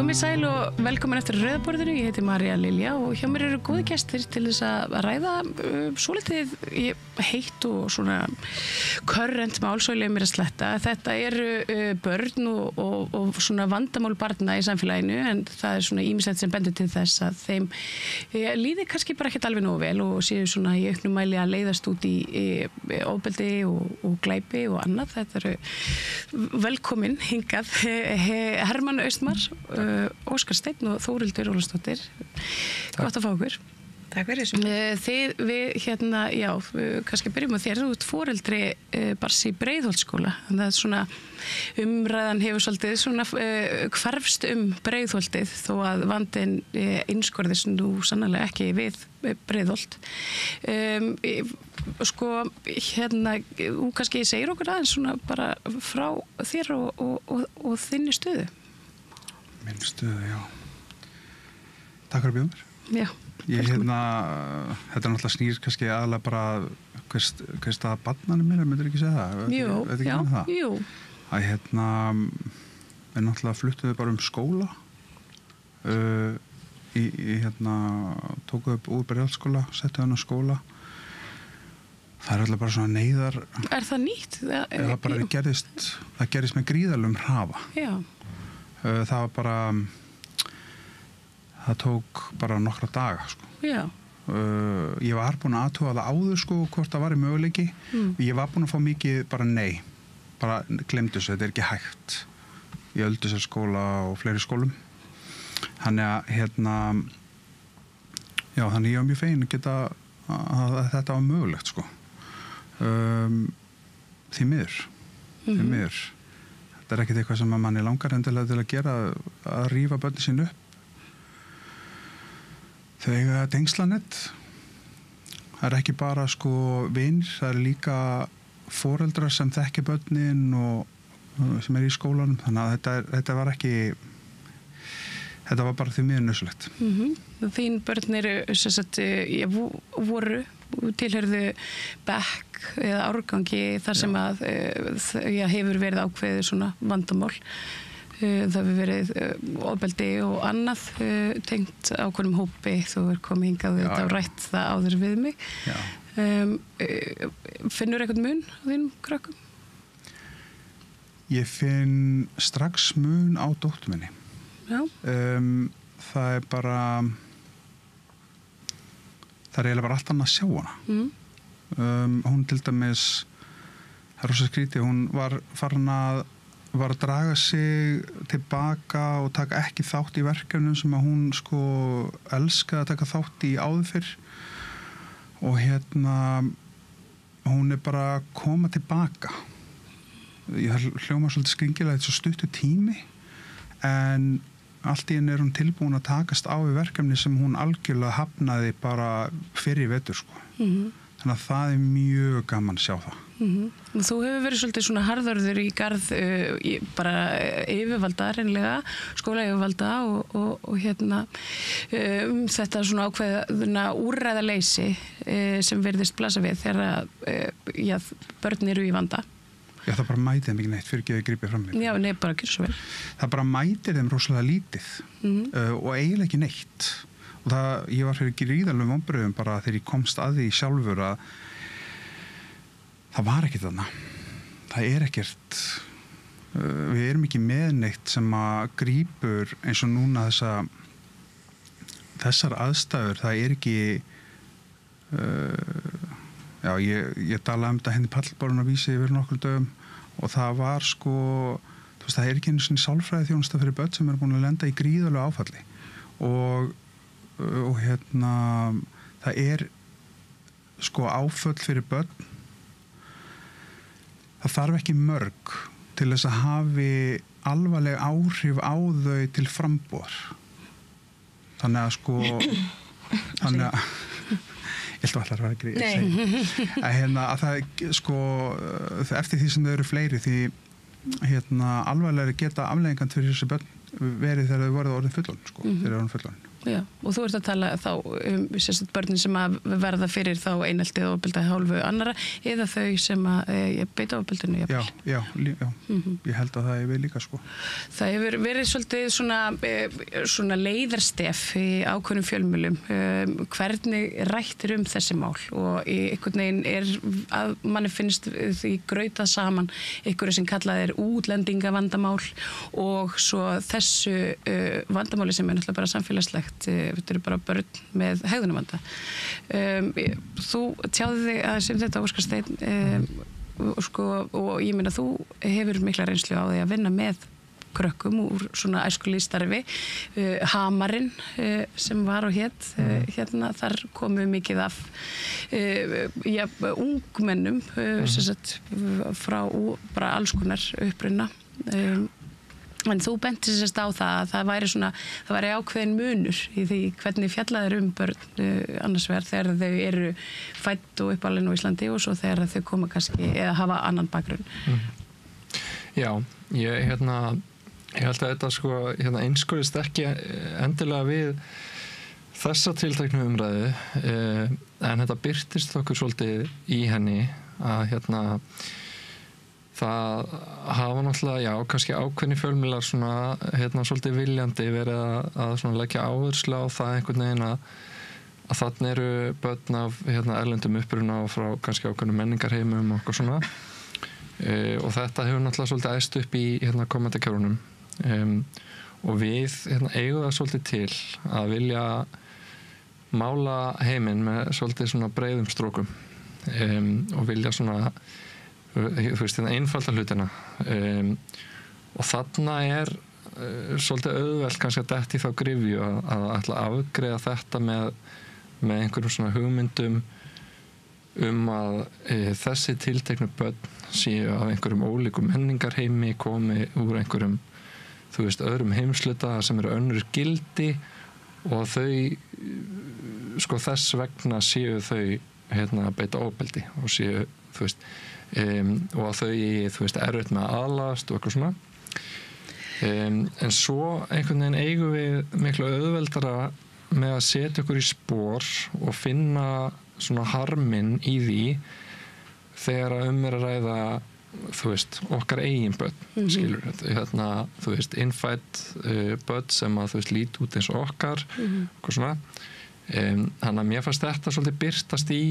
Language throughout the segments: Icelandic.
Komið sæl og velkomin eftir Rauðaborðinu. Ég heiti María Lilja og hjá mér eru góði gestir til þess að ræða svolítið heitt og svona current mál, svo ég mér að sletta. Þetta eru börn og svona vandamál barna í samfélaginu, en það er svona ýmislegt sem bendir til þess að þeim líði kannski bara ekkert alveg nógu vel og séu svona í auknum mæli að leiðast út í ofbeldi og glæpi og annað. Þetta eru velkomin hingað Hermann Austmar, Óskar Steinn og Þórildur Ólafsdóttir. Gott að fá okkur. Takk fyrir þessu. Við kannski byrjum á þér. Þú ert foreldri barns í Breiðholtsskóla. Það er svona, umræðan hefur svolítið svona hvarfst Breiðholtið þó að vandinn einskorðist nú sannarlega ekki við Breiðholt. Þú kannski segir okkur aðeins svona bara frá þér og þinni stöðu. Minn stöðu, já. Takk fyrir að bjóða mér. Já. Þetta er náttúrulega snýr kannski aðalega bara hver staða barnanum mér, myndir ekki segja það? Jú. Að við náttúrulega fluttuðu bara skóla. Tókuðu upp úr Breiðholtsskóla, settuðu hann á skóla. Það er alltaf bara svona neyðar. Er það nýtt? Það gerðist með gríðarlegum hraða. Já. Það tók bara nokkra daga, sko. Já. Ég var búin að athuga það áður, sko, hvort það var í möguleiki. Ég var búin að fá mikið bara nei. Bara gleymdu þessu, þetta er ekki hægt. Í Öldusarskóla og fleiri skólum. Þannig að, þannig ég var mjög fegin að geta að þetta var mögulegt, sko. Því miður. Þetta er ekkert eitthvað sem manni langar endilega til að gera, að rífa börnin sín upp. Þau eiga tengslanett. Það er ekki bara vinir, það er líka foreldrar sem þekki börnin og sem í skólanum. Þannig að þetta var bara því miður nöðsulegt. Þín börn eru voru tilhörðu bekk eða árgangi þar sem að hefur verið ákveðið svona vandamál. Það hefur verið ofbeldi og annað tengt ákveðnum hópi. Þú komið hingað þetta og rætt það áður við mig. Finnur eitthvað mun á þínum krökkum? Ég finn strax mun á dóttur minni. Já. Það er bara eiginlega bara allt annað að sjá hana. Hún til dæmis, það er rosa skrítið, hún var farin að draga sig tilbaka og taka ekki þátt í verkefnum sem að hún elskaði að taka þátt í áður fyrr. Og hún er bara að koma tilbaka. Ég hljóma svolítið skringilega, þetta er svo stuttur tími, en allt í henni er hún tilbúin að takast á við verkefni sem hún algjörlega hafnaði bara fyrir vetur, sko. Þannig að það er mjög gaman að sjá það. Þú hefur verið svolítið svona harðorður í garð bara yfirvalda reynlega, skólayfirvalda og þetta svona ákveðna úrræðaleysi sem virðist blasa við þegar börn eru í vanda. Já, það bara mætir þeim ekki neitt fyrir ekki að grípa fram í. Já, nei, bara gjör svo vel. Það bara mætir þeim rosalega lítið og eiginlega ekki neitt. Og ég var fyrir gríðarlegum vonbrigðum bara þegar ég komst að því sjálfur að það var ekkert þarna. Það er ekkert, við erum ekki með neitt sem að grípur eins og núna þessar aðstæður. Það er ekki, ég talaði þetta henni pallborun að vísi yfir nokkrum dögum og það var það er ekki einu sinni sálfræði þjónusta fyrir börn sem eru búin að lenda í gríðarlegu áfalli og það er áföll fyrir börn. Það þarf ekki mörg til þess að hafi alvarleg áhrif á þau til frambúðar. Þannig að ég held að allar var ekki að það eftir því sem þau eru fleiri því alvarlegri geta afleiðingar fyrir þessi börn verið þegar þau voru orðin fullorðin þegar þau voru fullorðin. Já, og þú ert að tala þá sérstætt börnin sem að verða fyrir þá einelti og ofbeldi hálfu annara eða þau sem að beita ofbeldinu. Já. Ég held að það er við líka sko. Það hefur verið svolítið svona leiðarstef í ákveðnum fjölmiðlum. Hvernig rættir þessi mál og einhvern veginn að manni finnst því grautað saman einhverju sem kallað útlendingavandamál og svo þessu vandamáli sem náttúrulega bara samfélagslegt. Þetta eru bara börn með hegðunarvanda. Þú tjáði þig aðeins þetta, Óskar Steinn, og ég meina þú hefur mikla reynslu á því að vinna með krökkum úr svona æskulýðsstarfi. Hamarinn sem var og hét, hérna, þar komu mikið af ungmennum sem sagt frá bara alls konar uppruna. En þú bentir sérst á það að það væri ákveðin munur í því hvernig fjallað börn annars vegar þegar þau eru fædd og uppalin á Íslandi og svo þegar þau koma kannski eða hafa annan bakgrunn. Já, ég held að þetta einskorðist ekki endilega við þessa tilteknu umræðu en þetta birtist okkur svolítið í henni að það hafa náttúrulega, kannski ákveðni fjölmiðlar svolítið viljandi verið að leggja áherslu á það einhvern veginn að þarna eru börn af erlendum uppruna og frá kannski ákveðnum menningarheimum og eitthvað svona. Og þetta hefur náttúrulega svolítið æst upp í kommentarkerfunum. Og við eigum það svolítið til að vilja mála heiminn með svolítið svona breiðum strókum og vilja svona einfalda hlutina og þarna svolítið auðvelt kannski að detti þá gryfju að ætla að afgreiða þetta með einhverjum svona hugmyndum að þessi tilteknu börn séu af einhverjum ólíkum menningarheimi komi úr einhverjum öðrum heimsluta sem eru önnur gildi og þau þess vegna séu þau að beita ofbeldi og séu og að þau erfitt með að aðlagast og eitthvað svona en svo einhvern veginn eigum við miklu auðveldara með að setja okkur í spor og finna svona harminn í því þegar að er að ræða okkar eigin börn skilur innfædd börn sem að lít út eins og okkar eitthvað svona þannig að mér fannst þetta svolítið birtast í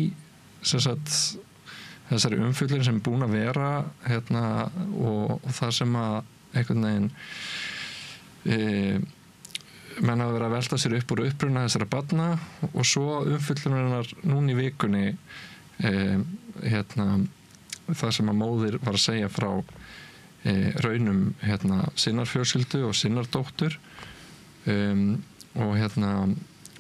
þessari umfjöllun sem búin að vera og það sem að einhvern veginn menn hafa verið að velta sér upp úr uppruna þessara barna og svo umfjöllunarinnar núna í vikunni það sem að móðir var að segja frá raunum sinnar fjölskyldu og sinnar dóttur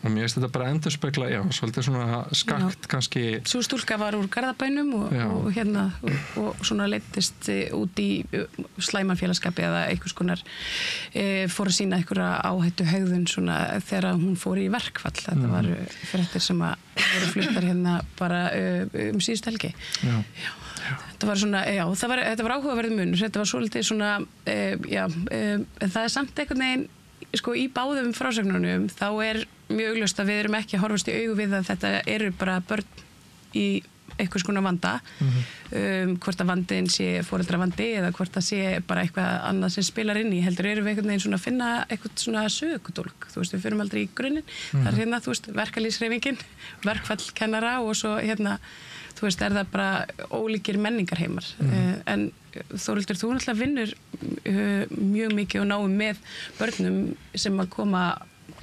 og mér finnst þetta bara endurspegla, svolítið svona skakt kannski. Sú stúlka var úr Garðabænum og svona leiddist út í slæmafélagskapi eða einhvers konar fór að sýna einhverja áhættu hegðun svona þegar hún fór í verkfall. Þetta var fréttir sem að voru fluttar bara síðustu helgi. Já. Þetta var svona, þetta var áhugaverður munur. Þetta var svolítið svona, en það samt einhvern veginn í báðum frásögnunum þá mjög augljóst að við erum ekki að horfast í augu við að þetta eru bara börn í einhvers konar vanda hvort að vandinn sé foreldravandi eða hvort að sé bara eitthvað annað sem spilar inn í heldur erum við einhvern veginn svona að finna eitthvað svona sögudólk, við fyrir aldrei í grunninn það verkalýðshreyfingin verkfall kennara og svo það bara ólíkir menningarheimar en Þórhildur, þú náttúrulega vinnur mjög mikið og náum með börnum sem að koma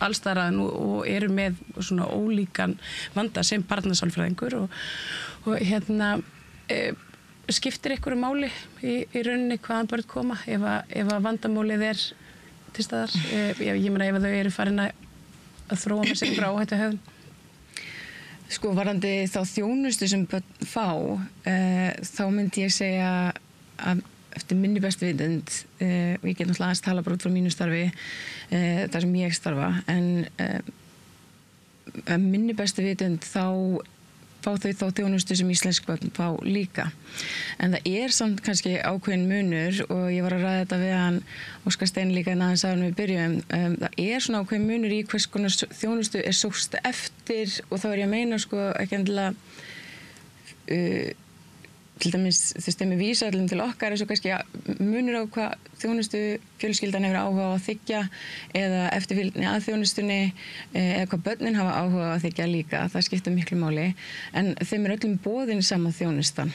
allstaðar og eru með svona ólíkan vanda sem barnasálfræðingur og skiptir einhverju máli í rauninni hvaðan börn koma ef að vandamálið til staðar ég meina ef þau eru farin að þróa með sig einhverju áhættu hegðun. Varandi þá þjónustu sem börn fá þá myndi ég segja að eftir minni bestu vitund og ég get náttúrulega aðeins tala bara út frá mínu starfi þar sem ég starfa en minni bestu vitund þá fá þau þá þjónustu sem íslensk börn fá líka en það samt kannski ákveðin munur og ég var að ræða þetta við hann Óskar Stein líka en aðeins áður við byrjum það svona ákveðin munur í hvers konar þjónustu sóst eftir og þá ég að meina sko ekki endilega til dæmis með vísallum til okkar svo kannski munur á hvað þjónustu fjölskyldan hefur áhuga á að þiggja eða eftirfylgni að þjónustunni eða hvað börnin hafa áhuga á að þiggja líka, það skiptir miklu máli en þeim öllum boðin sama þjónustan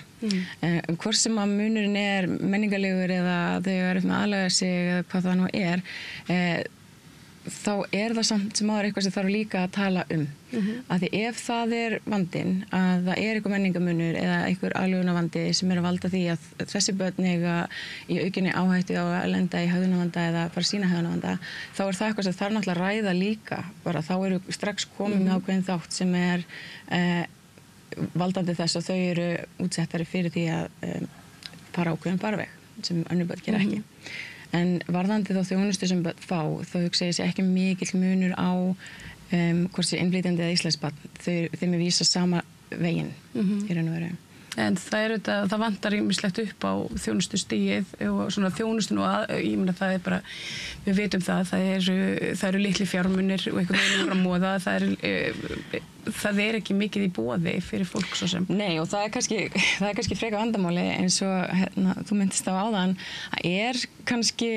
hvort sem að munurinn menningarlegur eða þau eru með aðlaga sig eða hvað það nú þá það samt sem eitthvað sem þarf líka að tala að því ef það vandinn að það eitthvað menningamunur eða eitthvað aðlögunarvandi sem að valda því að þessi börn eiga í aukinni áhættu á að lenda í hegðunarvanda eða bara sína hegðunarvanda þá það eitthvað sem þarf náttúrulega að ræða líka bara þá eru strax komið með ákveðin þátt sem valdandi þess að þau eru útsettari fyrir því að fara ákveðin farveg sem önnur börn gera ekki en varðandi þá þjónustu sem börn fá þá hugsa ég ekki mikill munur á hvort sé innflytjandi eða íslensbarn þeim vísa sama veginn í raun og veru. En það vantar ýmislegt upp á þjónustustigið og svona þjónustun og ég meina það bara, við vitum það eru litli fjármunir og einhvern veginn að móða, það ekki mikið í boði fyrir fólk svo sem. Nei og það kannski freka vandamáli eins og þú myndist á áðan, það kannski,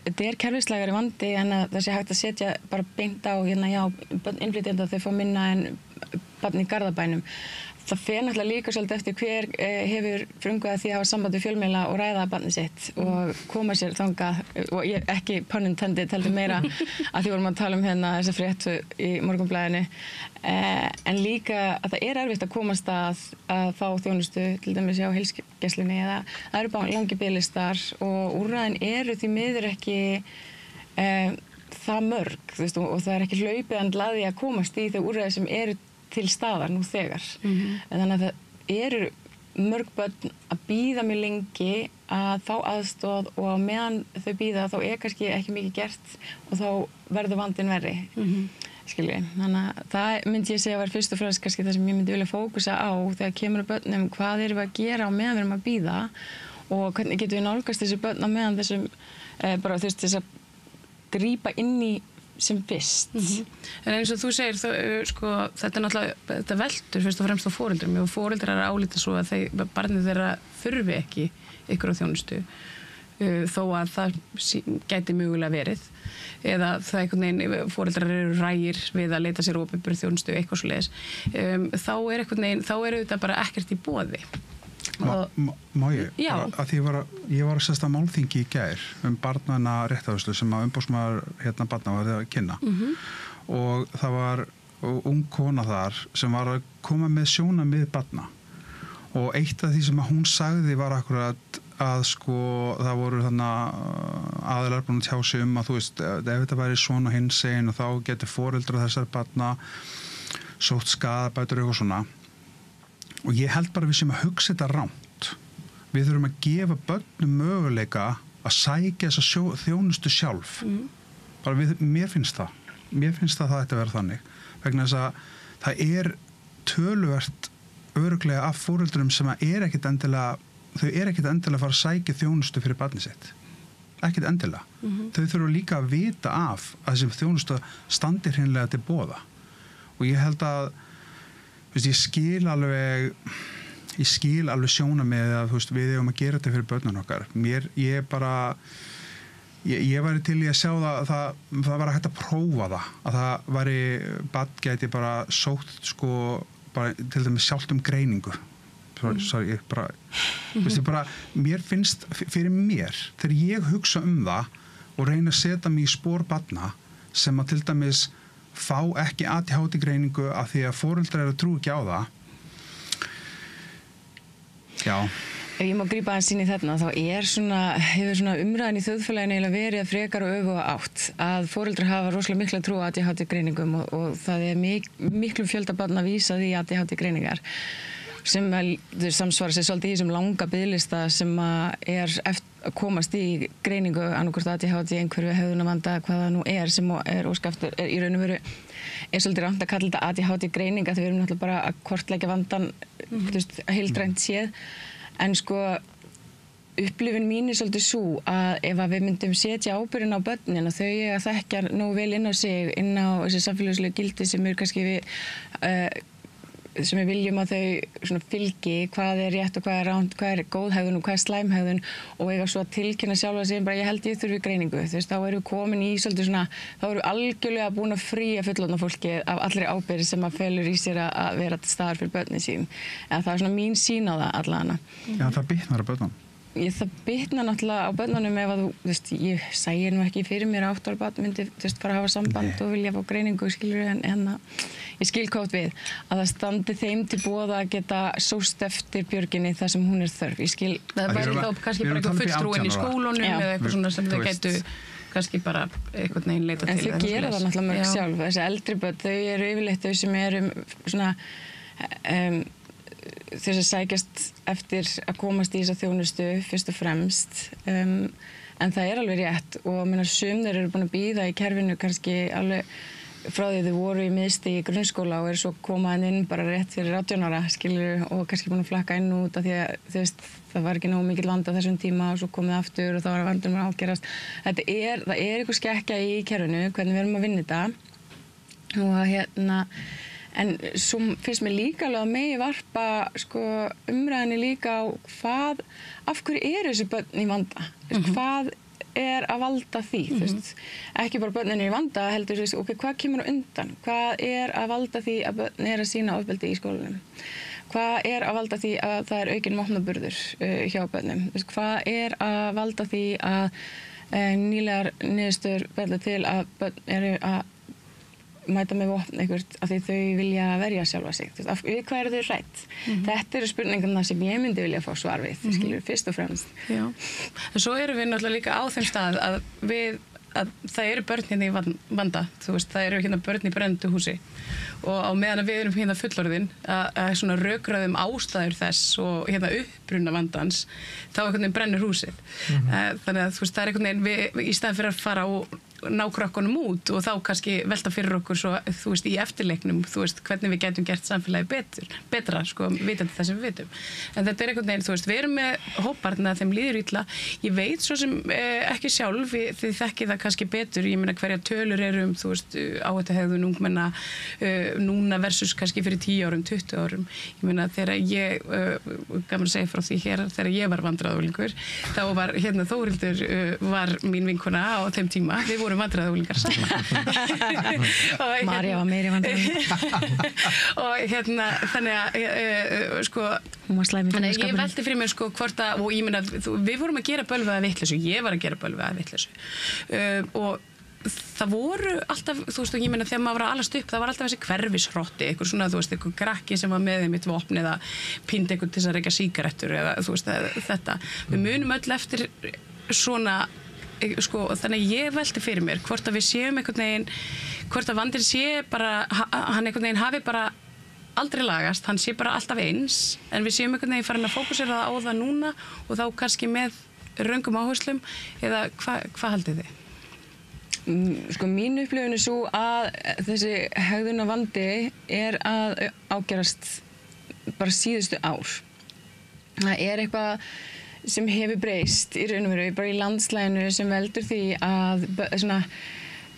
þetta kerfislægari vandi en að það sé hægt að setja bara beint á, innflytjandi að þau fá minna en barn í Garðabænum. Það fer náttúrulega líka svolítið eftir hver hefur frumkvæðið að því að hafa samband við fjölmiðla og ræða barnið sitt og koma sér þangað og ég ekki pun intended heldur meira að því vorum að tala þessa fréttu í Morgunblaðinu en líka að það erfitt að komast að fá þjónustu til dæmis á heilsugæslunni eða það eru bara langir biðlistar og úrræðin eru því miður ekki það mörg og það ekki hlaupið andlaði að komast í þau úrræði sem eru til staðar nú þegar. Þannig að það eru mörg börn að bíða mjög lengi að fá aðstoð og á meðan þau bíða þá kannski ekki mikið gert og þá verður vandinn verri. Þannig að það myndi ég segja var fyrst og fremst kannski það sem ég myndi vilja fókusa á þegar kemur að börnum hvað erum við að gera á meðan við erum að bíða og hvernig getum við nálgast þessu börn á meðan þessum bara þess að grípa inn í sem fyrst. En eins og þú segir, þetta náttúrulega þetta veldur fyrst og fremst á foreldrum og foreldrar álíta svo að barnið þeirra þurfi ekki ykkur á þjónustu þó að það gæti mögulega verið eða það einhvern veginn foreldrar eru rægir við að leita sér opinberri þjónustu eitthvað svoleiðis þá þetta bara ekkert í boði. Má ég? Að ég var að sesta málþingi í gær barnanna réttafærslu sem að umboðsmaður barna var að kynna og það var ung kona þar sem var að koma með sjónarmið barna og eitt af því sem að hún sagði var akkurat að það voru aðilar búin að tjá sig að þú veist, ef þetta væri svona hinsegin og þá getur foreldrar þessar barna sótt skaðabætur eitthvað svona og ég held bara við sem að hugsa þetta rangt. Við þurfum að gefa börnum möguleika að sækja þessa þjónustu sjálf. Mér finnst það. Mér finnst það ætti að vera þannig. Vegna þess að það töluvert örugglega af foreldrum sem að ekkert endilega að fara að sækja þjónustu fyrir barnið sitt. Ekkert endilega. Þau þurfa líka að vita af að þessum þjónustu standi hreinlega til boða. Og ég held að ég skil alveg sjónarmið að við eigum að gera þetta fyrir börnun okkar. Ég væri til í að sjá það var hægt að prófa það væri barn gæti bara sótt bara til dæmis sjálft greiningu. Sorry, mér finnst fyrir mér þegar ég hugsa það og reyna að setja mig í spor barna sem að til dæmis fá ekki ADHD greiningu af því að foreldrar trú ekki á það. Já. Ef ég má grípa aðeins inn í þarna, þá hefur umræðan í þjóðfélaginu eiginlega verið að frekar og öfuga átt að foreldrar hafa rosalega mikla trú á ADHD greiningum og það miklu fjölda barna vísað í ADHD greiningar sem samsvara sig svolítið í þessum langa biðlista sem að komast í greiningu annarkvort ADHD einhverju hegðunarvanda hvað það nú sem óskaftur í raun og veru svolítið rangt að kalla þetta ADHD greining að við erum náttúrulega bara að kortleggja vandan heildrænt séð En sko, upplifun mín svolítið svo að ef að við myndum setja ábyrgðin á börnin og þau að þekkja nógu vel inn á sig, inn á þessi samfélagslegu gildi sem kannski sem við viljum að þau svona fylgi, hvað rétt og hvað ránt, hvað góð hegðun og hvað slæm hegðun og eiga svo að tilkynna sjálfa sig bara ég held ég þurfi greiningu. Þú veist, þá erum við komin í svolítið svona, þá erum við algjörlega búin að fría fullorðna fólki af allri ábyrgð sem að felur í sér að vera til staðar fyrir börnin sín. En það svona mín sýn á það allavega. Já, það bitnar á börnum. Það bitnar náttúrulega á börnunum ef að þú veist, ég sæi nú ekki fyrir mér að 8 ára barn myndi, þú veist, fara að hafa samband og vilja fá greiningu, skilur en ég skil hvað við að það standi þeim til boða að geta sóst eftir Björginni þar sem hún þörf. Ég skil. Það væri þá kannski bara eitthvað fulltrúin í skólunum eða eitthvað svona sem þau gætu kannski bara eitthvað neginn leita til. En þau gera það náttúrulega mörg sjálf. Þessi eldri börn, þau eru yfirleitt þau sem eru svona þess að sækjast eftir að komast í þessa þjónustu fyrst og fremst en það alveg rétt og sum þeir eru búin að bíða í kerfinu kannski alveg frá því þau voru í miðstigi í grunnskóla og eru svo komaðin inn bara rétt fyrir 18 ára skilur og kannski búin að flakka inn út af því að þú veist það var ekki nógu mikill vandi á þessum tíma og svo komið aftur og þá var vandinn að ágerast. Það eitthvað skekkja í kerfinu hvernig við erum að vinna þetta og en svo finnst mér líka alveg að megi varpa sko, umræðinni líka á af hverju þessi börn í vanda? Hvað að valda því? Ekki bara börnin í vanda, heldur hvað kemur á undan? Hvað að valda því að börn að sýna ofbeldi í skólanum? Hvað að valda því að það aukinn vopnaburður hjá börnum? Hvað að valda því að nýlegar niðurstöður verða til að börn eru að mæta með vopn eitthvað af því þau vilja verja sjálfa sig. Við hvað eru þau hrædd? Þetta eru spurningarna sem ég myndi vilja fá svar við, skilur, fyrst og fremst. Já, en svo erum við náttúrulega líka á þeim stað að það eru börn hérna í vanda, þú veist, það eru hérna börn í brenndu húsi og á meðan við erum hérna fullorðin að svona rökræðum ástæður þess og hérna uppruna vandans, þá einhvern veginn brennur húsið. Þannig að þú veist, það einhvern veginn við í staðinn fyrir að fara og ná krökkunum út og þá kannski velta fyrir okkur svo, þú veist, í eftirleiknum, þú veist, hvernig við getum gert samfélagi betra, sko, vitandi það sem við vitum. En þetta einhvern veginn, þú veist, við erum með hóparna þeim líður illa. Ég veit svo sem ekki sjálf, þið þekkið það kannski betur, ég meina hverja tölur eru þú veist, áhættuhegðun ungmenna núna versus kannski fyrir 10 árum, 20 árum. Ég meina þegar ég, gaman að segja frá því hér, þegar ég var vandræðaúlingur, þá var hérna Þórildur var mín vinkona á þeim tíma. Við vorum vandræðaúlingar saman. Marja var meiri vandræðaúlingar. Og hérna, þannig að sko, þannig ég velti fyrir mér sko hvort að, og ég meina, við vorum að gera bölvaða vitleysu, ég var að gera bölvaða vitleysu og það voru alltaf, þú veist, og ég meina þegar maður var að alast upp, það var alltaf þessi hverfishrotti, eitthvað svona, þú veist, eitthvað krakki sem var með mitt vopn eða píndi eitthvað til þess að reykja sígarettur eða þú veist, þetta. Við munum öll eftir svona, sko, þannig að ég velti fyrir mér hvort að við séum einhvern veginn, hvort að vandinn sé bara, hann einhvern veginn hafi bara aldrei lagast, hann sé bara alltaf eins, en við séum einhvern veginn farin að fókusera á það núna og þá kannski með röngum áherslum eða hvað haldið þið? Sko mín upplifun svo að þessi hegðunarvandi að ágerast bara síðustu ár. Það eitthvað sem hefur breyst í raun og veru bara í landslæginu sem veldur því að svona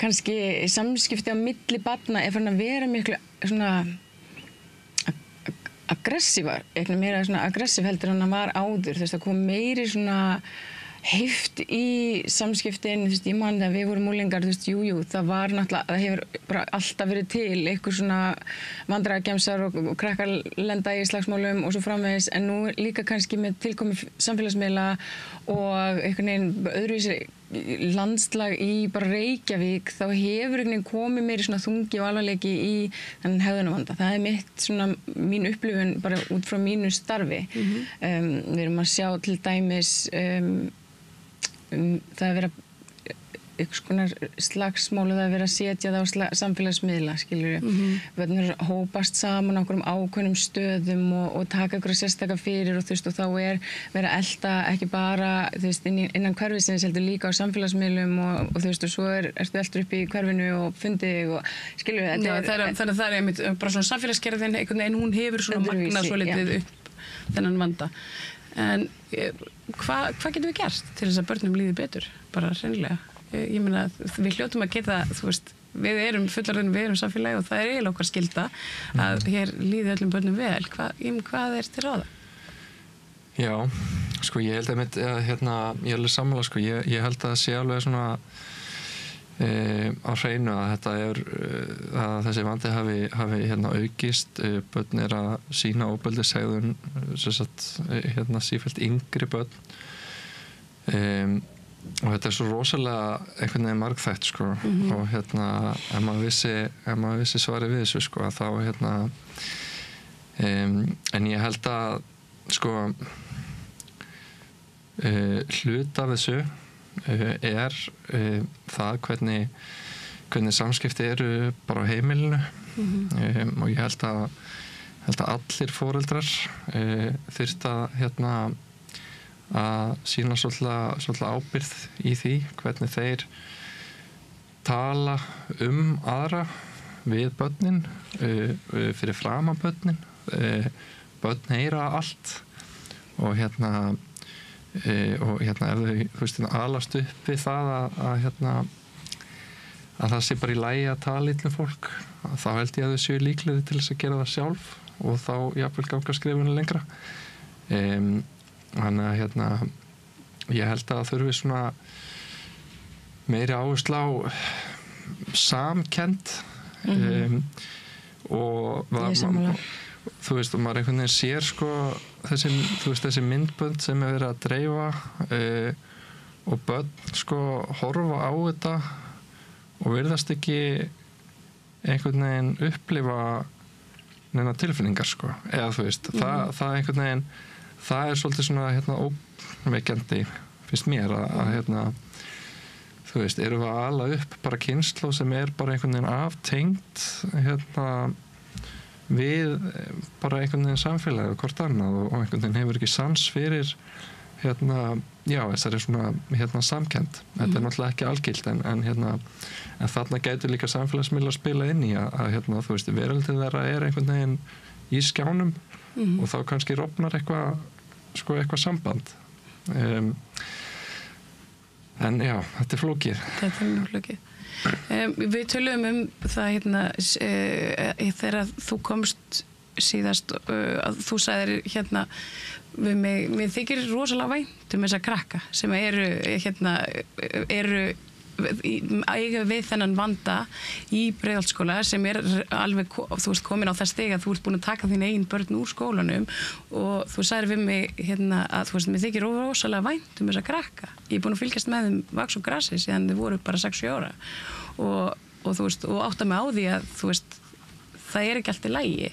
kannski samskipti á milli barna farin að vera miklu svona aggressívar, eitthvað meira svona aggressív heldur en það var áður, þú veist, það kom meiri svona heift í samskiptin, þú veist, ég man þegar við vorum unglingar, þú veist, jú, það var náttúrulega, það hefur bara alltaf verið til eitthvað svona vandræðagemsar og krakkar lenda í slagsmálum og svo framvegis, en nú líka kannski með tilkomi samfélagsmiðla og einhvern veginn öðruvísi landslag í bara Reykjavík, þá hefur einhvern veginn komið meiri svona þungi og alvarleiki í þennan hegðunarvanda. Það mitt svona mín upplifun bara út frá mínu starfi. Við erum að sjá til dæmis það að vera einhvers konar slagsmál og það að vera að setja það á samfélagsmiðla, skilur við. Hópast saman á einhverjum ákveðnum stöðum og taka einhverja sérstaka fyrir og þú veist, og þá vera að elta ekki bara, þú veist, innan hverfisins heldur líka á samfélagsmiðlum og þú veist, og svo ertu eltur upp í hverfinu og fundið og skilur við. Þannig að það einmitt bara svona samfélagsgerðin, einhvern veginn hún hefur svona magnað svo litið upp þennan vanda. En hvað getum við gert til þess að börnum líði betur? Bara hreinlega. Ég meina, við hljótum að geta, þú veist, við erum fullorðin, við erum samfélagi og það eiginlega okkar skylda að hér líði öllum börnum vel. Hvað til ráða? Já, sko ég held að ég er sammála, sko, ég held að það sé alveg svona á hreinu að þetta að þessi vandi hafi aukist, börn að sýna ofbeldishegðun, sem sagt sífellt yngri börn, og þetta svo rosalega einhvern veginn margþætt, sko, og ef maður vissi svarið við þessu, sko, að þá en ég held að, sko, hluta af þessu það hvernig samskipti eru bara á heimilinu, og ég held að allir foreldrar þyrftu að sýna svolítið ábyrgð í því hvernig þeir tala aðra við börnin, fyrir framan börnin. Börn heyra allt og ef þau, þú veist, alast upp við það að það sé bara í lagi að tala illa um fólk, þá held ég að þau séu líklegri til þess að gera það sjálf og þá jafnvel ganga skrifinu lengra. Þannig að ég held að það þurfi svona meiri áherslu á samkennd, og þú veist, og maður einhvern veginn sér, sko, þessi myndbönd sem verið að dreifa, og börn, sko, horfa á þetta og virðast ekki einhvern veginn upplifa neina tilfinningar, sko, eða þú veist, það einhvern veginn, það svolítið svona óveikjandi, finnst mér, að þú veist, erum við að ala upp bara kynslóð sem bara einhvern veginn aftengd við bara einhvern veginn samfélagið og hvort annað, og einhvern veginn hefur ekki sans fyrir þessari svona samkennd. Þetta náttúrulega ekki algilt, en þarna gætu líka samfélagsmiðlar að spila inn í að þú veist, veröldin þeirra einhvern veginn í skjánum, og þá kannski rofnar eitthvað samband. En já, þetta flókið. Þetta mjög flókið. Við töluðum það þegar þú komst síðast, að þú sagðir við mig, mér þykir rosalega vænt þessa krakka sem eru eiga við þennan vanda í Breiðholtsskóla, sem alveg, þú veist, komin á það stig að þú ert búin að taka þín eigin börn úr skólanum, og þú sagðir við mig að þú veist, mér þykir rosalega vænt þessa krakka. Ég er búin að fylgjast með þeim vaks og grassi síðan þau voru bara 6-7 ára, og þú veist, og átta mig á því að þú veist, það ekki allt í lagi.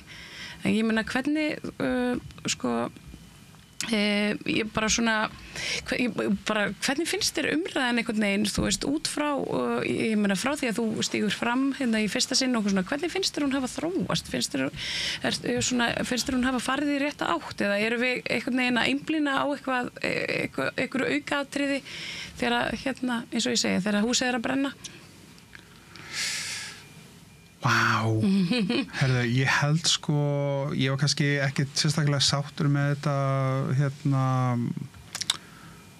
En ég meina, hvernig ég bara svona hvernig finnst þér umræðan einhvern veginn, þú veist, út frá ég meina, frá því að þú stígur fram í fyrsta sinn, og svona, hvernig finnst þér hún hafa þróast? Finnst þér hún hafa farið í rétta átt, eða eru við einhvern veginn að einblína á einhverju aukaatriði þegar, eins og ég segi, þegar húsið að brenna? Vá, herðu, ég held, sko, ég var kannski ekkert sérstaklega sáttur með þetta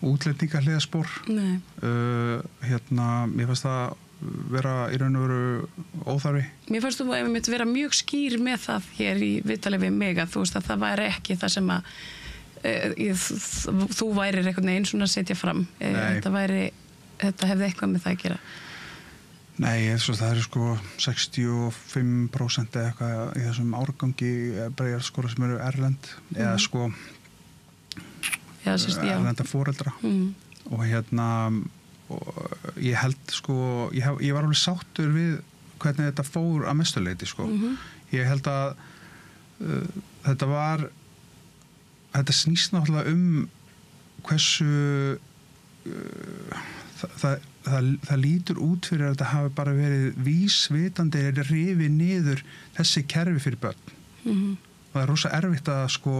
útlendingahliðarspor. Nei. Mér fannst það vera í raun og veru óþarfi. Mér fannst þú einmitt vera mjög skýr með það hér í viðtali við mig, að þú veist að það væri ekki það sem að þú værir einhvern veginn svona að setja fram. Þetta hefði eitthvað með það að gera. Nei, það eru sko 65% eða eitthvað í þessum árgangi Breiðholtsskóla sem eru erlend, eða sko erlenda foreldra. Og og ég held, sko, ég var alveg sáttur við hvernig þetta fór að mestu leyti, sko. Ég held að þetta snýst náttúrulega hversu það lítur út fyrir að þetta hafi bara verið vísvitandi rifið niður þessi kerfi fyrir börn. Og það rosa erfitt að, sko,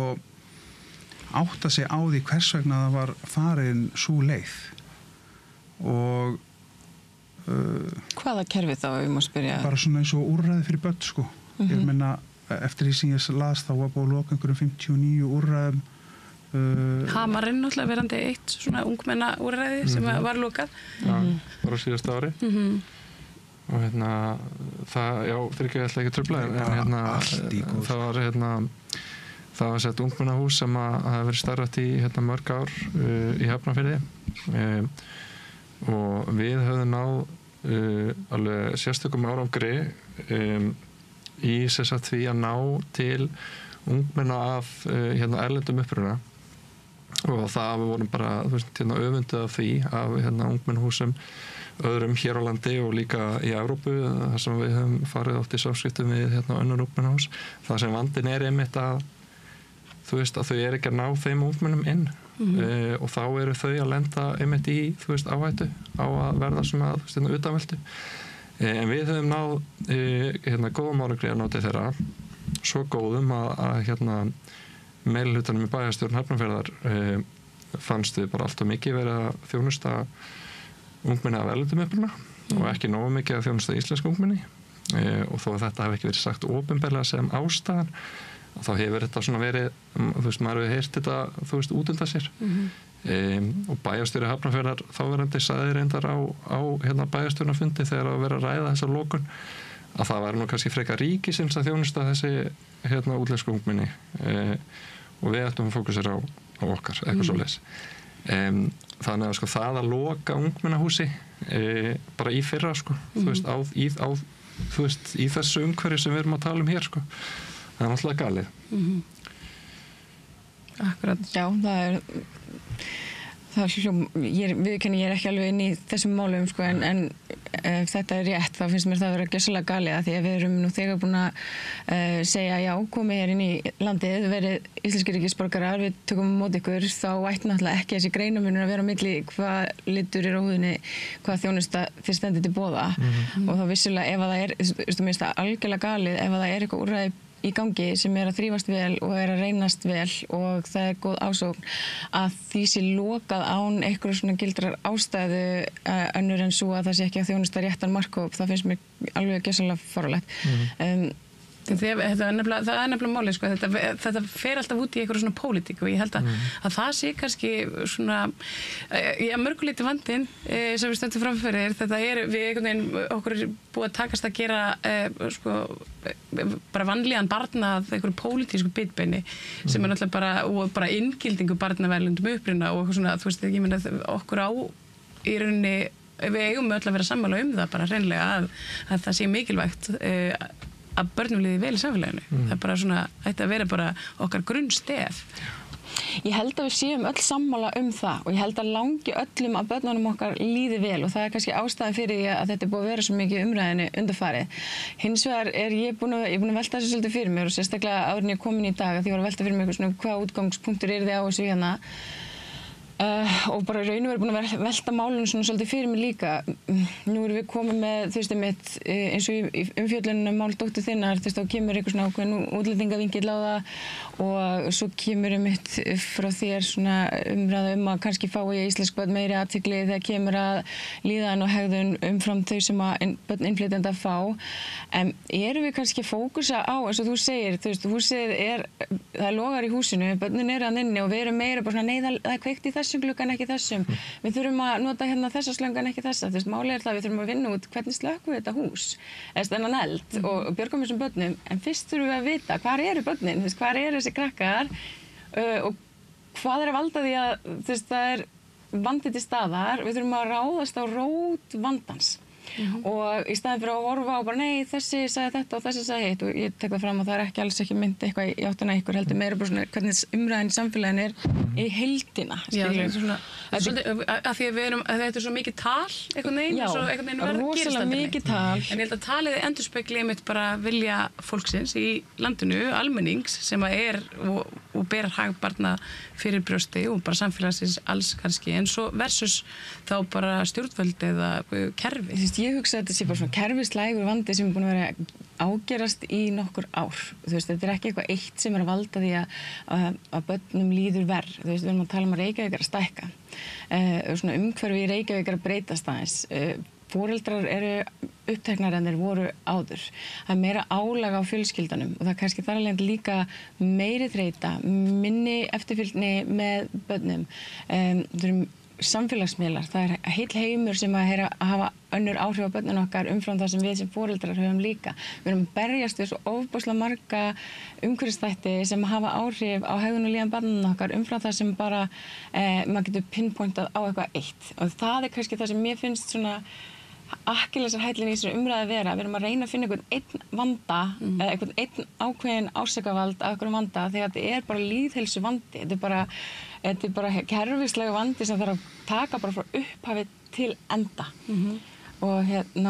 átta sig á því hvers vegna það var farin sú leið. Og hvaða kerfi þá, ef ég má spyrja? Bara svona eins og úrræði fyrir börn, sko. Ég meina, eftir því sem ég las, þá var búið að loka einhverjum 59 úrræðum Hamarinn náttúrulega verandi eitt svona ungmenna úrræði sem var lokað. Já, bara síðasta ári. Og það, já, fyrir ekki alltaf ekki trufla, en það var sett ungmennahús sem hafi verið starfrætt í mörg ár í Hafnarfirði. Og við höfum náð alveg sérstökum árangri í því að ná til ungmenna af erlendum uppruna og það við vorum bara öfundið af því af ungmennahúsum öðrum hér á landi og líka í Evrópu þar sem við höfum farið oft í samskiptum við önnur ungmennahús. Það sem vandinn einmitt að að þau ekki að ná þeim ungmennum inn og þá eru þau að lenda einmitt í áhættu á að verða svona utanveltu. En við höfum náð góðum árangri að ná til þeirra, svo góðum að meirihlutanum í bæjarstjórn Hafnarfjarðar fannst við bara allt og mikið verið að þjónusta ungmenni af erlendum uppruna og ekki nógu mikið að þjónusta íslensku ungmenni og þó að þetta hafi ekki verið sagt opinberlega sem ástæðan þá hefur þetta svona verið, maður hefur heyrt þetta, út undan sér. Og bæjarstjóri Hafnarfjarðar þáverandi sagði reyndar á bæjarstjórnarfundi þegar að vera að ræða þessa lokun að það væri nú kannski frekar ríkisins að þjónusta þessi útlensku ungmenni og við ættum að fókusera á okkar, eitthvað svoleiðis. Þannig að það að loka ungmennahúsi bara í fyrra í þessu umhverfi sem við erum að tala um hér það er náttúrulega galið. Akkurat. Já, ég er ekki alveg inn í þessum málum en ef þetta er rétt þá finnst mér það að vera gjörsamlega galið af því að við erum nú þegar búin að segja já, komið hér inn í landið, verið íslenskir ríkisborgarar, við tökum á móti ykkur, þá ætti náttúrulega ekki þessi greinamunur að vera á milli hvað litur er á húðinni, hvað þjónusta þér stendur til boða og þá vissulega ef það er, mér finnst það algjörlega galið ef það er eitthvað úrræði í gangi sem er að þrífast vel og er að reynast vel og það er góð ásókn að því sé lokað án einhverju svona gildrar ástæðu önnur en svo að það sé ekki að þjónusta réttan markhóp, það finnst mér alveg gjörsamlega fáránlegt. Það er nefnilega máli, þetta fer alltaf út í einhverju svona pólitík og ég held að það sé kannski svona mörguleiti vandinn sem við stöndum framfyrir, þetta er við einhvern veginn okkur er búið að takast að gera bara vanlíðan barna af einhverju pólitísku bitbeini sem er náttúrulega bara inngildingu barnaverlundum uppruna og eitthvað svona, ég meina okkur á í rauninni við eigum öll að vera sammála það bara hreinlega að það sé mikilvægt að börnum líði vel í samfélaginu. Það er bara svona, ætti að vera bara okkar grunnstef. Ég held að við séum öll sammála það og ég held að langi öllum að börnunum okkar líði vel og það er kannski ástæðan fyrir því að þetta er búið að vera svo mikið umræðinu undanfarið. Hins vegar er ég búin að velta þessu svolítið fyrir mér og sérstaklega áður en ég kom inn í dag að því var að velta fyrir mér svona hvað útgangspunktur þið á þessu og bara raun og verið búin að velta málunum svona svolítið fyrir mig líka. Nú erum við komið með, eins og í umfjöllunum mál dóttur þinnar, þá kemur eitthvað svona ákveðin útlendingavingill á það og svo kemur frá þér svona umræða að kannski fái íslensk börn meiri athygli þegar kemur að líðan og hegðun umfram þau sem að börn innflytjenda fá. En erum við kannski að fókusa á, eins og þú segir, húsið það logar í húsinu, börnin eru að inni og við erum meira bara svona, nei, það er kveikt í þessum gluggan, ekki þessum. Við þurfum að nota þessa slöngan, ekki þessa. Málið er það að við þurfum að vinna út hvernig slökkum við þetta hús, þennan eld og björgum þessum börnum. En fyrst þurfum við að vita hvar eru börnin, hvar eru þessi krakkar og hvað er að valda því að það er vandi til staðar. Við þurfum að ráðast á rót vandans. Og í staðin fyrir að horfa á bara nei, þessi sagði þetta og þessi sagði hitt og ég tek það fram að það er ekki alls ekki mynd eitthvað í áttina ykkur heldur meira bara svona hvernig umræðin í samfélaginu er í heildina. Já, af því að þetta er svo mikið tal einhvern veginn og svo einhvern veginn verður gerist rosalega mikið tal. En ég held að talið endurspegli einmitt bara vilja fólksins í landinu, almennings sem að er og ber hag barna fyrir brjósti og bara samfélagsins alls kannski en svo versus þá bara stjórnvöld eða kerfi. Ég hugsa að þetta sé bara svona kerfislægur vandi sem er búin að vera ágerast í nokkur ár. Þetta er ekki eitthvað eitt sem er að valda því að börnum líður verr. Við erum að tala um að Reykjavík er að stækka. Svona umhverfi í Reykjavík er að breytast aðeins. foreldrar eru uppteknar en þeir voru áður. Það er meira álag á fjölskyldanum og það er kannski þar alveg líka meiri þreyta, minni eftirfylgni með börnum. Það eru samfélagsmiðlar, það er heill heimur sem að hafa önnur áhrif á börnin okkar umfram það sem við sem foreldrar höfum líka. Við erum að berjast við svo ofboðslega marga umhverfisþætti sem hafa áhrif á hegðun og líðan barnanna okkar umfram það sem bara maður getur pinpointað á eitthvað eitt. Og það er kannski það sem mér finnst svona akkillesarhællinn í þessari umræðu að vera. Við erum að reyna að finna einhvern einn vanda eða einhvern einn ákveðin ásakavald af einhverjum vanda þegar þetta er bara lýðheilsu vandi. Þetta er bara kerfislega vandi sem þarf að taka bara frá upphafi til enda. Og þú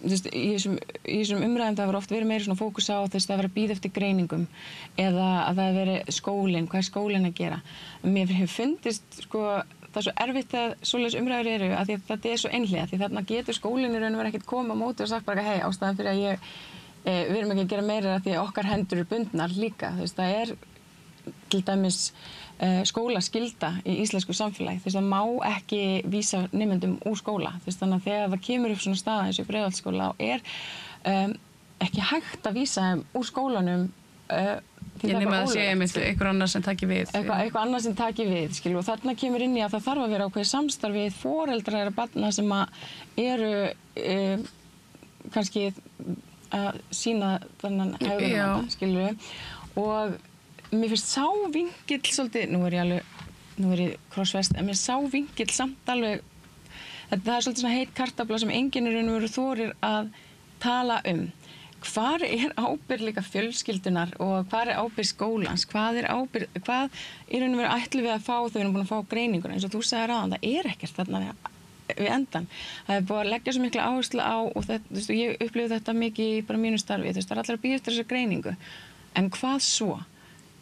veist, í þessum umræðum það var oft verið meira svona fókus á þess að það var að bíða eftir greiningum eða að það veri skólinn, hvað er skólinn að gera. Mér hefur fundist það er svo erfitt að svoleiðis umræður eru að því að þetta er svo einhliða því þarna getur skólinn í raun og veru ekkert koma á móti og sagt bara hei, ástæðan fyrir að við erum ekki að gera meira því að okkar hendur eru bundnar líka. Þú veist, það er til dæmis skólaskylda í íslensku samfélagi. Þú veist, það má ekki vísa nemendum úr skóla. Þú veist, þannig að þegar það kemur upp svona staða eins og í Breiðholtsskóla ekki hægt að vísa þeim úr skólanum Ég nema að sé einhver annar sem taki við. Eitthvað annar sem taki við, skilju. Og þarna kemur inn í að það þarf að vera ákveðið samstarf við foreldra þeirra barna sem eru kannski að sýna þennan hegðunarvanda, skilju. Og mér finnst sá vinkill svolítið, nú er ég krossvest, en mér sá vinkill samt alveg, það er svolítið svona heit kartafla sem enginn í raun og veru þorir að tala Hvar er ábyrgð líka fjölskyldunar og hvar er ábyrgð skólans? Hvað í raun og veru ætlum við að fá þegar við erum búin að fá greininguna? Eins og þú sagðir áðan, það er ekkert þarna við endan. Það er búið að leggja svo mikla áherslu á og ég upplifi þetta mikið í bara mínu starfi. Það er allir að bíða eftir þessa greiningu. En hvað svo?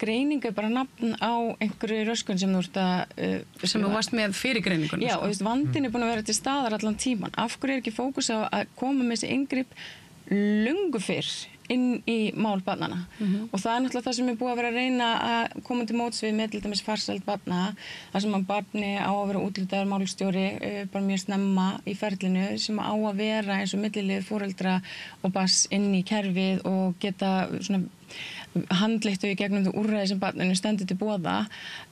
Greining er bara nafn á einhverju röskun sem þú ert að sem þú varst með fyrir greininguna. Já, og vandinn er búin að vera til staðar allan tíman. Af hverju er ekki fókus á að koma með þessi inngrip löngu fyrr inn í mál barnanna og það er náttúrulega það sem er búið að vera að reyna að koma til móts við með til dæmis farsæld barna þar sem að barni á að vera útlitaður málstjóri bara mjög snemma í ferlinu sem á að vera eins og milliliður foreldra og barns inn í kerfið og geta svona handleitt í gegnum þau úrræði sem barninu stendur til boða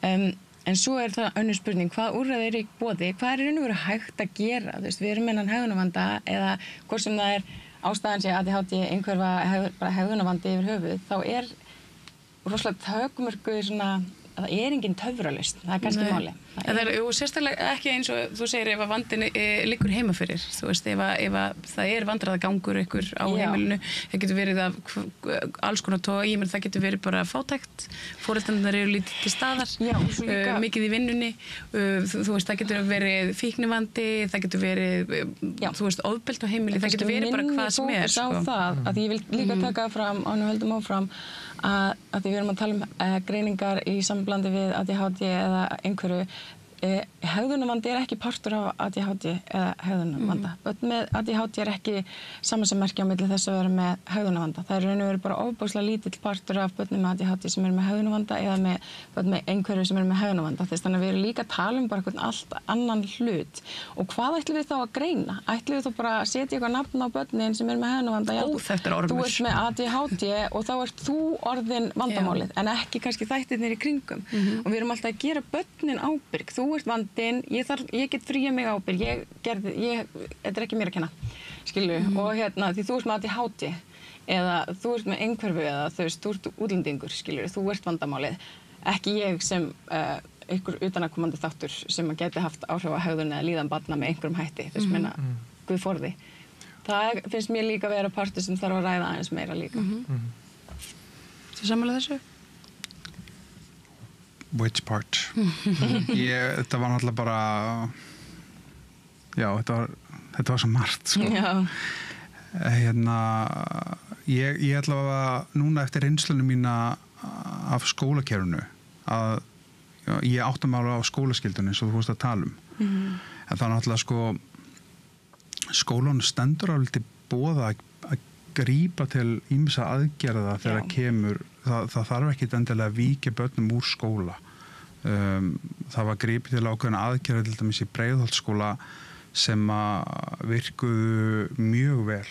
en svo er það önnur spurning, hvað úrræði er í boði, hvað er raun og veru hægt að gera, þú veist, við erum innan hegðunarvanda eða hvort sem það er ástæðan sé að ADHD einhverfa bara hegðunarvandi yfir höfuð, þá er rosalega tökumörku svona að það er engin töfralausn, það er kannski máli. Það er sérstaklega ekki eins og þú segir ef að vandinn liggur heima fyrir, þú veist, ef að það er vandræðagangur ykkur á heimilinu, það getur verið af alls konar togi, það getur verið bara fátækt, foreldrarnir eru lítið til staðar, mikið í vinnunni, þú veist, það getur verið fíknivandi, það getur verið, þú veist, ofbeldi á heimili, það getur verið bara hvað sem er. Á það, að ég vil líka taka fram, og nú höldum áfram, að við erum að tala greiningar í samblandi við ADHD eða einhverju hegðunarvandi er ekki partur af ADHD eða hegðunarvanda. Börn með ADHD er ekki samansmerki á milli þess að vera með hegðunarvanda. Það er raun og veru bara ofboðslega lítill partur af börnum með ADHD sem eru með hegðunarvanda eða með börn með einhverju sem eru með hegðunarvanda. Þannig að við erum líka að tala bara einhvern allt annan hlut. Og hvað ætlum við þá að greina? Ætlum við þá bara að setja eitthvað nafn á börnin sem eru með hegðunarvanda? Óþekktur ormur. Þú ert með ADHD og þá ert þú orðin vandamálið en ekki kannski þættirnir í kringum. Og við erum alltaf að gera börnin ábyrg. Þú ert vandinn, ég get fríað mig ábyrg, þetta er ekki mér að kenna, skilju, og því þú ert með ADHD eða þú ert með einhverfu eða þú ert útlendingur, skilju, þú ert vandamálið, ekki ég sem einhver utanaðkomandi þáttur sem geti haft áhrif á hegðun eða líðan barna með einhverjum hætti, þess meina, Guð forði. Það finnst mér líka að vera partur sem þarf að ræða aðeins meira líka. Þú sammála þessu? Which part? Þetta var náttúrulega bara þetta var svo margt sko. Ég ætla að núna eftir reynslunum mína af skólakerfinu að ég átta mig alveg á skólaskildunni eins og þú fórst að tala en það er náttúrulega sko skólanum stendur alveg til boða að grípa til ýmsa aðgerða þegar kemur það þarf ekki endilega að víkja börnum úr skóla það var gripið til ákveðna aðgerða til dæmis í Breiðholtsskóla sem að virkuðu mjög vel.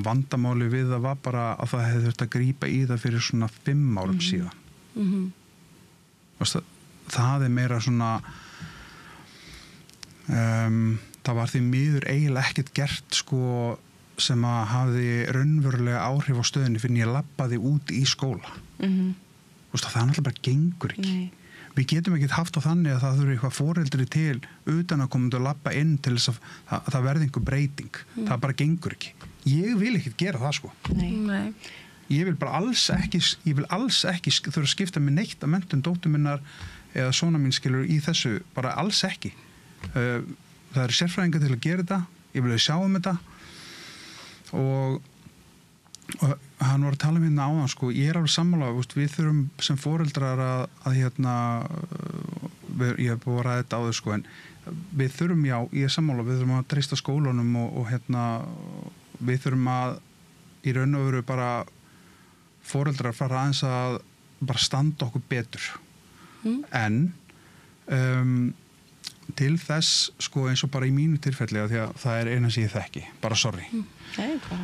Vandamáli við það var bara að það hefði þurft að grípa í það fyrir svona 5 árum síðan. Það meira svona það var því miður eiginlega ekkert gert sko sem að hafði raunverulega áhrif á stöðunni fyrir ég labbaði út í skóla. Það náttúrulega bara gengur ekki. Nei. Við getum ekki haft á þannig að það þurfi eitthvað foreldri til utan að koma og labba inn til þess að það verði einhver breyting. Það bara gengur ekki. Ég vil ekki gera það sko. Nei. Ég vil alls ekki þurfa að skipta mig neitt að menntun dóttur minnar eða svona mín skilur í þessu, bara alls ekki. Það eru sérfræðingar til að gera þetta, ég vil sjá þetta og hann var að tala hérna áðan sko, ég alveg sammála, við þurfum sem foreldrar að hérna ég hef búið að ræða þetta áður sko, en við þurfum, já, ég er sammála, við þurfum að treysta skólanum og hérna við þurfum að í raun og veru bara foreldrar fara aðeins að bara standa okkur betur en til þess sko eins og bara í mínu tilfelli að því að það er eina sem ég þekki, bara sorry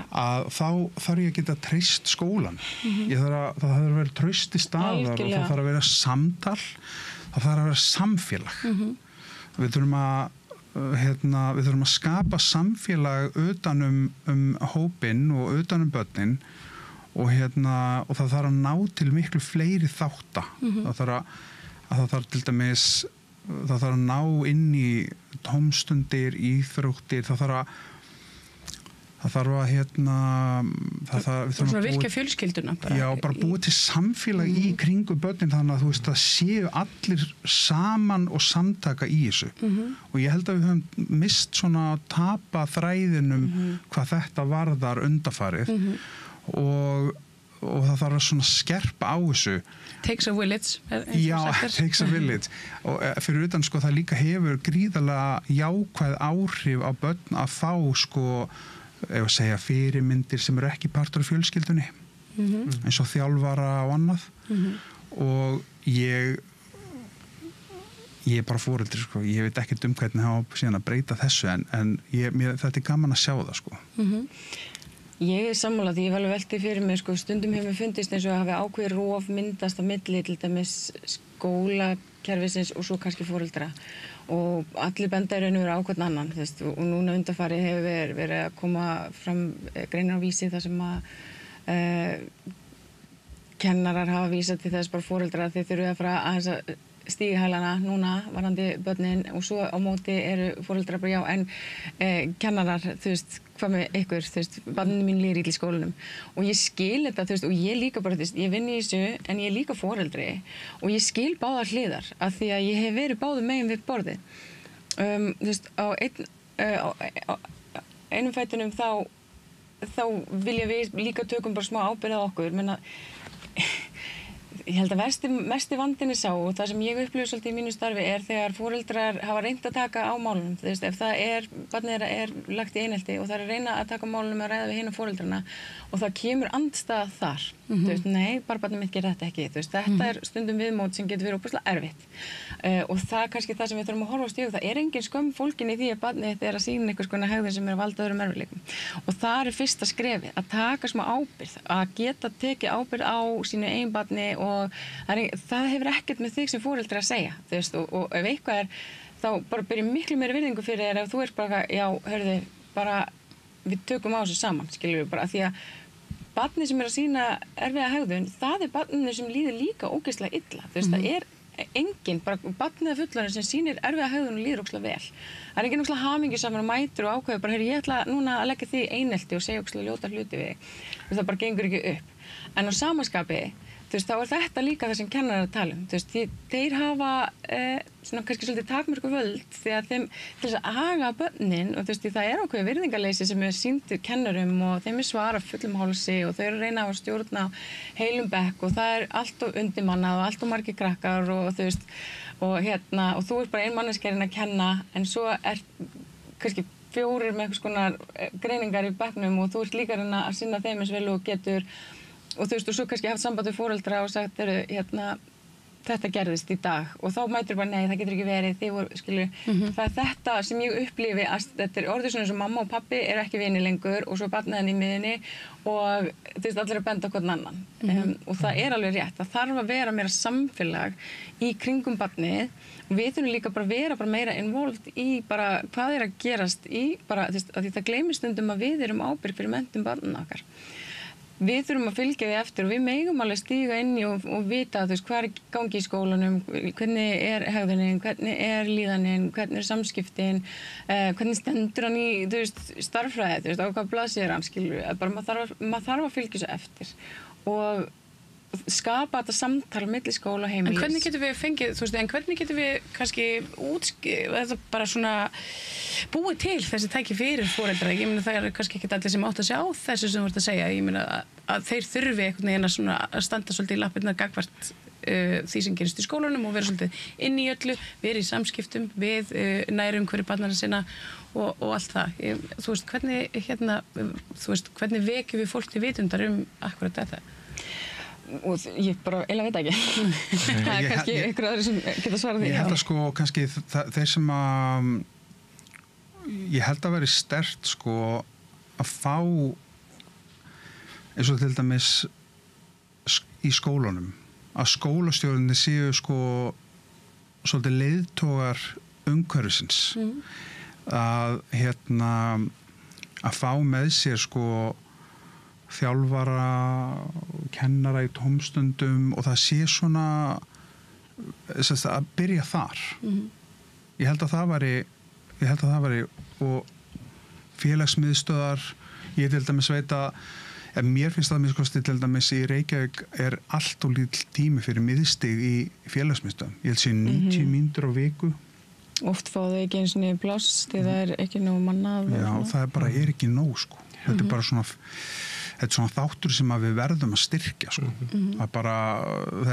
að þá þarf ég að geta treyst skólan það þarf að vera trausti staðar og það þarf að vera samtal, það þarf að vera samfélag við þurfum að skapa samfélag utan hópinn og utan börnin og það þarf að ná til miklu fleiri þátta það þarf til dæmis það þarf að ná inn í tómstundir, íþróttir það þarf að virka fjölskylduna bara búa til samfélag í kringu börnin þannig að þú veist það séu allir saman og samtaka í þessu og ég held að við höfum mist svona tapa þræðinum hvað þetta varðar undanfarið og það þarf að svona skerpa á þessu takes a village takes a village og fyrir utan sko það líka hefur gríðarlega jákvæð áhrif á börn að fá sko ef að segja fyrirmyndir sem eru ekki partur af fjölskyldunni eins og þjálfara og annað og ég er bara foreldri sko, ég veit ekkert hvernig hafa síðan að breyta þessu en þetta er gaman að sjá það sko Ég er sammála því ég var alveg velti fyrir mig sko, stundum hefur fundist eins og að hafi ákveðið rof myndast á milli til dæmis skólakerfisins og svo kannski foreldra og allir benda í raun og veru á hvern annan og núna undanfarið hefur verið að koma fram greinar á Vísi þar sem að kennarar hafa vísað til þess bara foreldra þeir þurfa að fara aðeins að stíga hælana núna varðandi börnin og svo á móti eru foreldrar bara já en kennarar þú veist hvað með ykkur þú veist barninu mín líður illa í skólanum og ég skil þetta þú veist og ég líka bara þú veist ég vinn í þessu en ég er líka foreldri og ég skil báðar hliðar af því að ég hef verið báðum megin við borði þú veist á einum fætinum þá vilja við líka tökum bara smá ábyrgð á okkur menna ég held að mesti vandinn er sá og það sem ég upplifu svolítið í mínu starfi er þegar foreldrar hafa reynt að taka á málunum þú veist ef það barnið er lagt í einelti og það er að reyna að taka á málunum að ræða við hina foreldrarna og það kemur andstæða þar þú veist nei, bara barnið mitt gerir þetta ekki þú veist þetta er stundum viðmót sem getur verið óbúslega erfitt og það er kannski það sem við þurfum að horfa á stígu það er engin skömm fólkin í því að barnið þetta er að sýna einhvers konar hegðun sem er að valda öðrum erfiðleikum og það er fyrsta skrefið að taka smá ábyrgð að geta tekið ábyrgð á sínu eigin barni og það hefur ekkert með þig sem foreldri að segja þú veist og ef eitthvað þá bara byrja miklu meiri virðingu fyrir þér ef þú ert bara já, hörðu, bara við tökum á þessu saman, skilur við bara að því að barnið sem er að sýna erfiða hegðun, það er barnið sem líður líka ógeðslega illa, þú veist, það er enginn, bara barnið að fullarinn sem sýnir erfiða hegðun og líður ógeðslega vel það er enginn ógeðslega hamingjusamur og mætur og ákveður bara, ég ætla núna að leggja því einelti og segja ógeðslega ljóta hluti við það bara gengur ekki upp en á samaskapi þú veist, þá er þetta líka það sem kennarar að tala þú veist, þeir hafa svona kannski svolítið takmörku völd því að þeim til þess að haga börnin og þú veist, það er ákveðið virðingarleysi sem er sýndur kennarum og þeim er svara fullum hálsi og þau eru að reyna að stjórna heilum bekk og það er allt og undirmannað og allt og margir krakkar og þú veist, og þú ert bara ein manneskja að kenna en svo er kannski 4 með einhvers konar greiningar í bekknum og þú ert líka að sinna þeim eins vel og getur og þú veist, og svo kannski haft samband við foreldra og sagt, þetta gerðist í dag og þá mætur bara nei, það getur ekki verið, þið voru, skilju, það er þetta sem ég upplifi að þetta er orðið svona eins og mamma og pabbi eru ekki vinir lengur og svo barnaðin í miðinni og þú veist, allir að benda hvern annan og það er alveg rétt, það þarf að vera meira samfélag í kringum barnið og við þurfum líka bara að vera bara meira involved í bara hvað er að gerast í bara, þú veist, að því það gleymist stundum að við erum ábyrg fyrir menntun barnanna okkar. Við þurfum að fylgja því eftir og við megum alveg stíga inn í og vita, þú veist, hvað er gangi í skólanum, hvernig er hegðunin, hvernig er líðanin, hvernig er samskiptin, hvernig stendur hann í, þú veist, starffræði, þú veist, á hvað blaðsíður hann, skilur, bara maður þarf að fylgja þessu eftir og skapa þetta samtal milli skóla og heimilis. En hvernig getum við fengið, þú veist, en hvernig getum við kannski þetta bara svona búið til þessi tæki fyrir foreldra? Ég meina það er kannski ekki allir sem átt að sjá þessu sem þú ert að segja. Ég meina að þeir þurfi einhvern veginn að standa svolítið í lappirnar gagnvart því sem gerist í skólanum og vera svolítið inn í öllu, vera í samskiptum við nærumhverfi barnanna sinna og allt það. Þú veist, hvernig vekjum við fólk til vitundar akkurat þetta? Og ég bara eiginlega veit ekki. Það er kannski einhver aðri sem geta svarað því. Ég held að sko kannski þeir sem að ég held að veri sterkt sko að fá eins og til dæmis í skólunum að skólastjórnir séu sko svolítið leiðtogar umhverfisins að að fá með sér sko þjálfara, kennara í tómstundum og það sé svona að byrja þar. Ég held að það væri og félagsmiðstöðar, ég til dæmis veit að mér finnst það miskosti til dæmis í Reykjavík er allt og lítill tími fyrir miðstig í félagsmiðstöðum. Ég held sé 90 mínútur á viku. Oft fá þau ekki eins og pláss því það er ekki nóg mannað. Já, það bara er ekki nóg sko. Þetta er bara svona þetta er svona þáttur sem að við verðum að styrkja sko. Það bara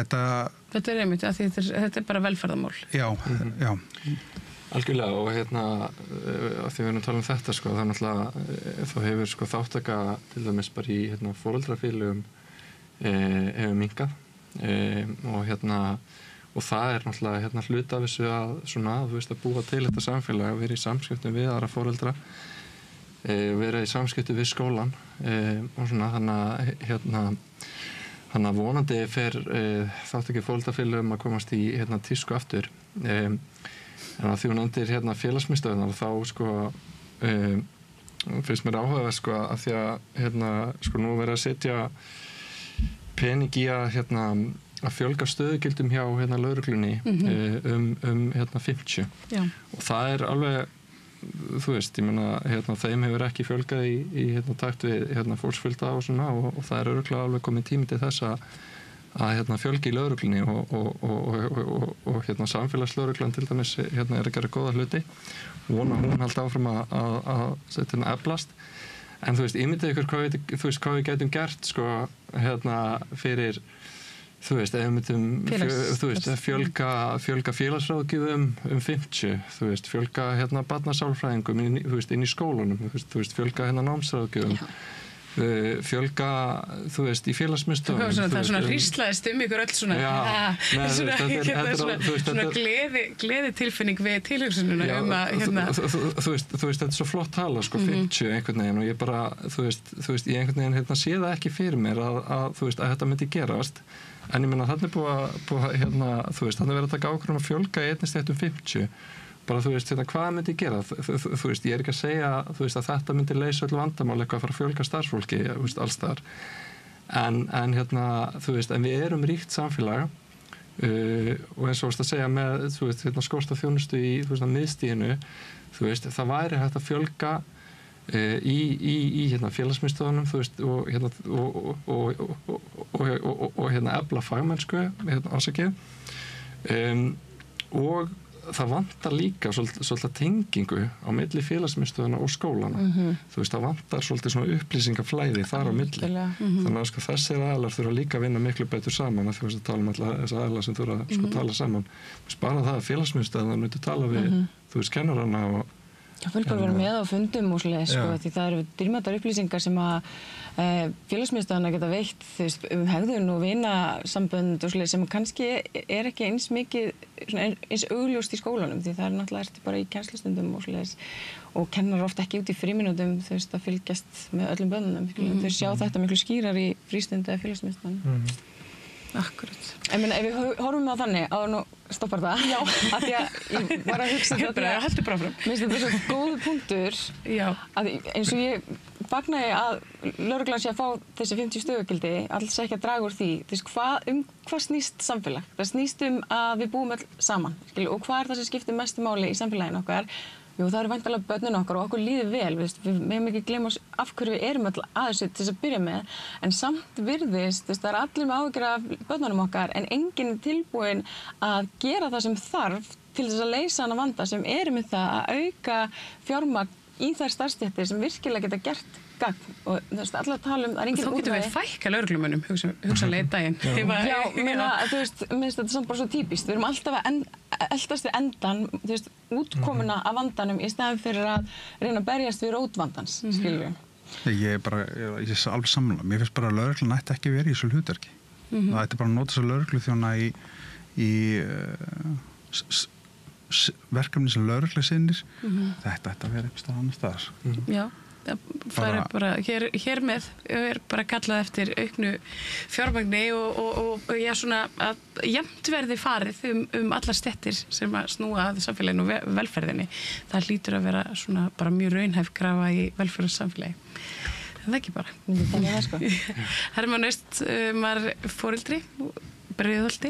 Þetta er einmitt, þetta er bara velferðarmál. Já, já. Algjörlega og að því við erum að tala þetta sko, það náttúrulega þá hefur sko þáttaka til dæmis bara í foreldrafélögum hefur minnkað og það er náttúrulega hluti af þessu að svona, þú veist, að búa til þetta samfélag, að vera í samskiptum við aðra foreldra, vera í samskiptum við skólan og svona þannig að vonandi fer þáttaki foreldrafélögum að komast í tísku aftur en að því hún nefndir félagsmiðstöðunar þá sko finnst mér áhuga sko að því að sko nú verið að setja pening í að fjölga stöðugildum hjá lögreglunni um 50 Já. og það er alveg þú veist, ég meina þeim hefur ekki fjölgað í takt við fólksfjölda og svona og það er örugglega alveg komið tími til þess að fjölgi í lögreglunni og samfélagslögreglan til dæmis er að gera góða hluti vona hún haldi áfram að setja eflast en þú veist, ímyndið ykkur hvað við getum gert sko fyrir þú veist, ef við myndum fjölga félagsráðgjöfum 50, þú veist, fjölga barnasálfræðingum inn í skólunum, þú veist, fjölga námsráðgjöfum, fjölga, þú veist, í félagsmiðstöðum. Það er svona hríslaðist ykkur öll svona, svona gleði tilfinning við tilhugsununa Þú veist, þetta er svo flott tala, sko, 50 einhvern veginn og ég bara, þú veist, ég einhvern veginn sé það ekki fyrir mér að þetta myndi gerast en ég meina þannig búið að þú veist, þannig verið að taka ákvörðum að fjölga í einni stéttum 50 bara þú veist, hvað myndi gera þú veist, ég er ekki að segja þú veist, að þetta myndi leysa öll vandamál eitthvað að fara að fjölga starfsfólki, þú veist, alls þar en þú veist, en við erum ríkt samfélag og eins og varst að segja með, þú veist, skorta þjónustu í, þú veist, miðstíðinu þú veist, það væri hægt að fjölga í félagsmiðstöðunum þú veist og efla fagmennsku ásakið og það vantar líka svolítið tengingu á milli félagsmiðstöðuna og skólana þú veist, það vantar svolítið svona upplýsingaflæði þar á milli þannig að sko, þessir aðlar þurfa líka að vinna miklu betur saman að þú veist að tala um alltaf þessar aðlar sem þurfa sko tala saman bara það að félagsmiðstöðuna myndi tala við þú veist, kennarana og Það fyrir bara að vera með á fundum og svoleiðis, sko, því það eru dýrmætar upplýsingar sem að félagsmiðstöðvarnar geta veitt, þú veist, hegðun og vinasambönd og svoleiðis sem kannski ekki eins mikið, eins augljóst í skólanum, því það er náttúrulega ertu bara í kennslustundum og svoleiðis og kennar ofta ekki út í frímínútum, þú veist, að fylgjast með öllum bönnunum, þau sjá þetta miklu skýrar í frístundi eða félagsmiðstöðvarnar. Akkurat. Ég meina, ef við horfum á þannig, á nú stoppar það, já, af því að ég var að hugsa þetta, heldur bara fram. Mér finnst þetta svo góður punktur, að eins og ég fagnaði að lögreglan sé að fá þessi 50 stöðugildi, alls ekki að draga úr því, þú veist, hvað snýst samfélag? Það snýst að við búum öll saman, skilju, og hvað er það sem skiptir mestu máli í samfélaginu okkar? Jú, það eru væntanlega börnin okkar og okkur líður vel, við megum ekki gleyma af hverju við erum öll að þessu til þess að byrja með, en samt virðist, það er allir með áhyggjur af börnunum okkar, en enginn er tilbúinn að gera það sem þarf til þess að leysa hana vanda sem eru með það að auka fjármagn í þær starfsstéttir sem virkilega geta gert gagn og þú veist, allar tala það er engin úrræði. Þá getum við fækka lögreglumönnum, hugsanlega í daginn. Já, meina, þú veist, minnst þetta samt bara svo típist. Við erum alltaf að eldast við endan, þú veist, útkomuna af vandanum í staðin fyrir að reyna að berjast við rótvandans, skilur við. Ég er alveg sammála. Mér finnst bara að lögreglan ætti ekki verið í þessu hlutverki. Það ætti bara að nota þessa lögregluþjóna í verkefni sem lögregla sinnir. Þetta ætti að vera einhvers staðar annars staðar. Já. Það er bara, hér með er bara kallað eftir auknu fjármagni og já, svona að jafnt verði farið allar stéttir sem að snúa að samfélaginu og velferðinni. Það hlýtur að vera svona bara mjög raunhæf krafa í velferðarsamfélagi. Það ekki bara. Þannig það, sko. Hermann Austmar foreldri, Breiðholti,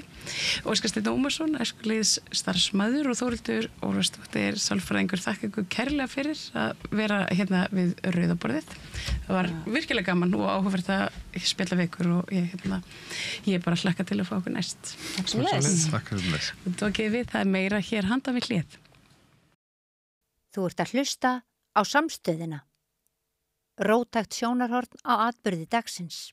Óskar Steinn Ómarsson, æskulýðs starfsmaður og Þórhildur Ólafsdóttir sálfræðingur. Þakka ykkur kærlega fyrir að vera hérna við rauðaborðið. Það var virkilega gaman og áhugavert að spjalla við ykkur og ég bara hlakka til að fá okkur næst. Takk sem leys. Takk sem leys. Tókið við, það er meira hér handan við hlið. Þú ert að hlusta á Samstöðina. Róttækt sjónarhorn á atburði dagsins.